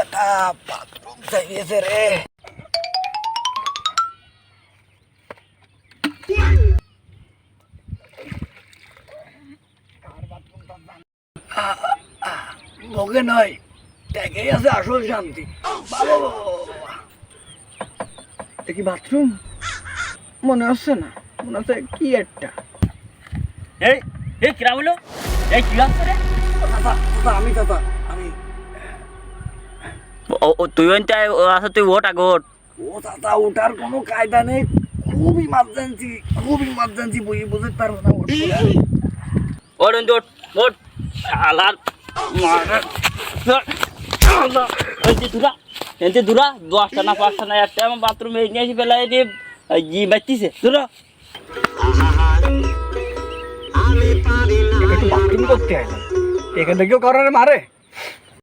বেটা বাথরুম চাইছে রে। বকে নয়, ট্যাগেই আছে আসল শান্তি। কি বাথরুম মনে হচ্ছে না, মনে হচ্ছে কি একটা। এই এই কিরা বলো, এই কি হচ্ছে রে? আমি দাদা আমি তুই আচ্ছা তুই ওঠ আগে ওঠ। ও দাদা ওটার কোনো কায়দা নেই, খুব ইমার্জেন্সি বই বুঝতে পারবো না। ওঠ ওঠ ওঠ শালার মারা এনতে দূরা 10টা না 5টা না একটা আমার বাথরুমে নিয়ে আসি ফেলাই দিয়ে ই বাচ্চিছে দূরা। একটু বাথরুম করতে আইলাম, এখান থেকেও কারণে মারে।